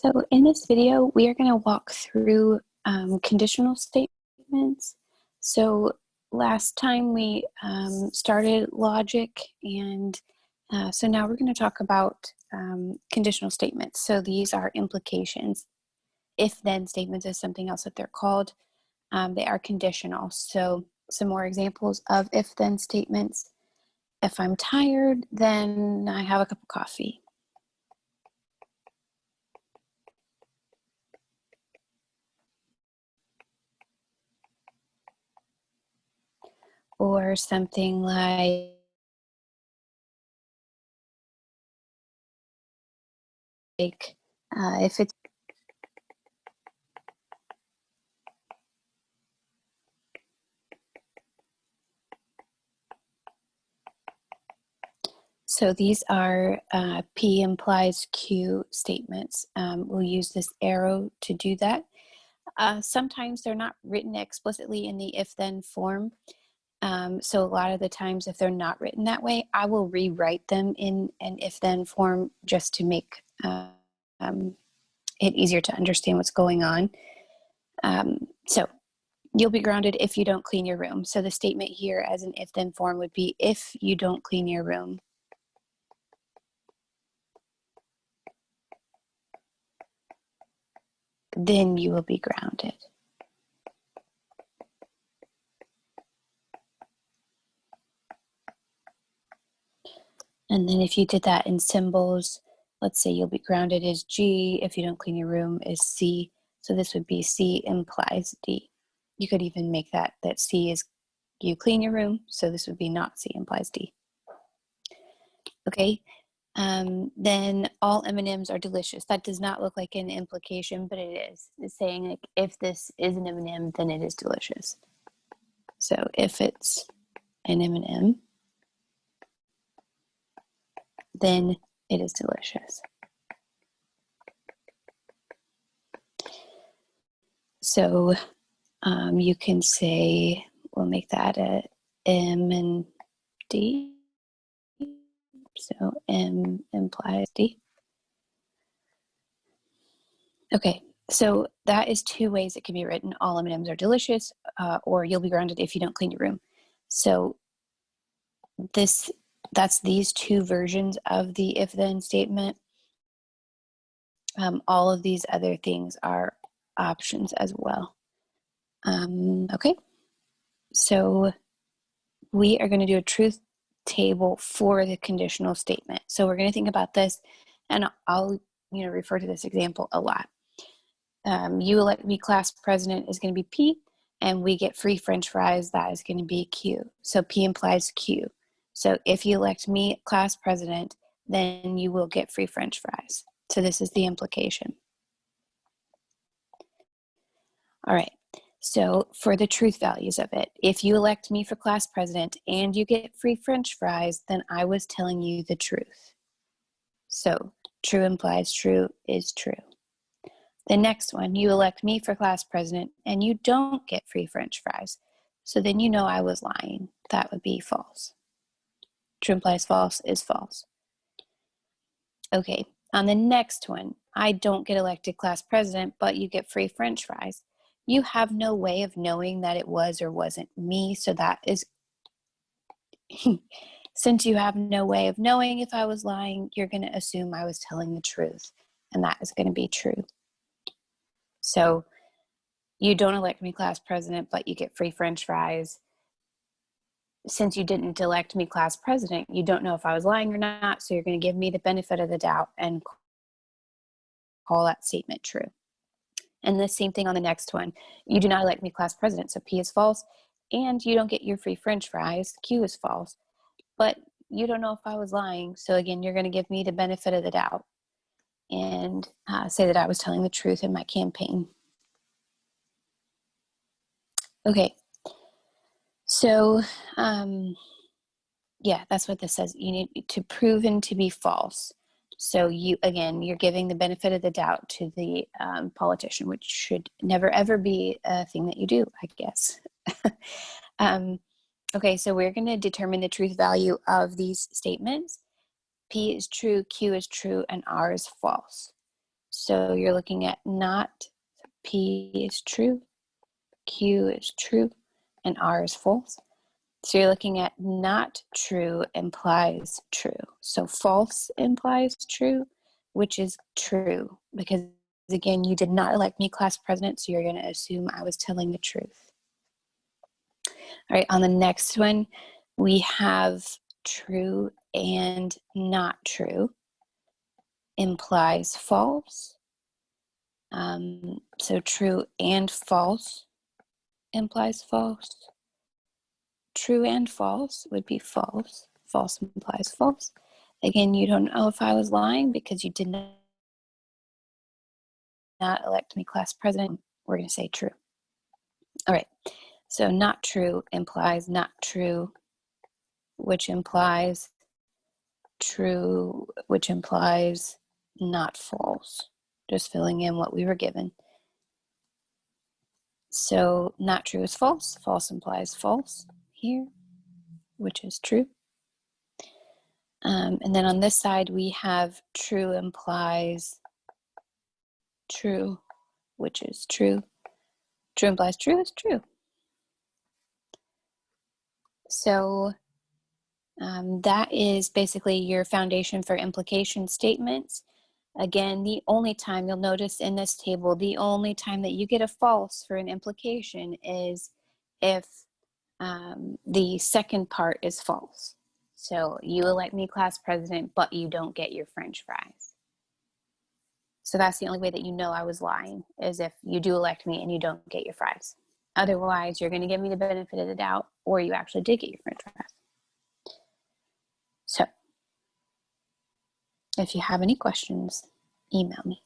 So in this video, we are going to walk through conditional statements. So last time we started logic, and so now we're going to talk about conditional statements. So these are implications. If-then statements is something else that they're called. They are conditional. So some more examples of if-then statements. If I'm tired, then I have a cup of coffee. Or something like, if it's so these are P implies Q statements. We'll use this arrow to do that. Sometimes they're not written explicitly in the if-then form. So a lot of the times if they're not written that way, I will rewrite them in an if-then form just to make it easier to understand what's going on. So you'll be grounded if you don't clean your room. So the statement here as an if-then form would be, if you don't clean your room, then you will be grounded. And then if you did that in symbols, let's say you'll be grounded is G, if you don't clean your room is C. So this would be C implies D. You could even make that C is you clean your room, so this would be not C implies D. Okay, then all M&Ms are delicious. That does not look like an implication, but it is. It's saying like if this is an M&M, then it is delicious. So if it's an M&M, then it is delicious. So you can say, we'll make that a M and D. So M implies D. Okay, so that is two ways it can be written. All M&Ms are delicious, or you'll be grounded if you don't clean your room. So that's these two versions of the if-then statement. All of these other things are options as well. Okay, so we are going to do a truth table for the conditional statement. So we're going to think about this, and I'll refer to this example a lot. You elect me class president is going to be P, and we get free French fries, that is going to be Q. So P implies Q. So if you elect me class president, then you will get free French fries. So this is the implication. All right, so for the truth values of it, if you elect me for class president and you get free French fries, then I was telling you the truth. So true implies true is true. The next one, you elect me for class president and you don't get free French fries. So then you know I was lying. That would be false. True implies false is false. Okay, on the next one, I don't get elected class president, but you get free French fries. You have no way of knowing that it was or wasn't me, so that is, since you have no way of knowing if I was lying, you're going to assume I was telling the truth, and that is going to be true. So you don't elect me class president, but you get free French fries. Since you didn't elect me class president, you don't know if I was lying or not, so you're going to give me the benefit of the doubt and call that statement true. And the same thing on the next one. You do not elect me class president, so P is false, and you don't get your free French fries, Q is false. But you don't know if I was lying, so again, you're going to give me the benefit of the doubt and say that I was telling the truth in my campaign. Okay, so yeah, that's what this says. You need to proven to be false. So you're giving the benefit of the doubt to the politician, which should never ever be a thing that you do, I guess. Okay, so we're going to determine the truth value of these statements. P is true, Q is true, and R is false. So you're looking at not, P is true, Q is true, and R is false. So you're looking at not true implies true. So false implies true, which is true, because again, you did not elect me class president, so you're going to assume I was telling the truth. All right, on the next one, we have true and not true implies false. So true and false implies false. True and false would be false. False implies false. Again, you don't know if I was lying because you did not elect me class president. We're going to say true. All right. So not true implies not true, which implies true, which implies not false. Just filling in what we were given. So not true is false. False implies false here, which is true. And then on this side, we have true implies true, which is true. True implies true is true. So that is basically your foundation for implication statements. Again, the only time you'll notice in this table, the only time that you get a false for an implication is if the second part is false. So you elect me class president, but you don't get your French fries. So that's the only way that you know I was lying, is if you do elect me and you don't get your fries. Otherwise, you're going to give me the benefit of the doubt, or you actually did get your French fries. So if you have any questions, email me.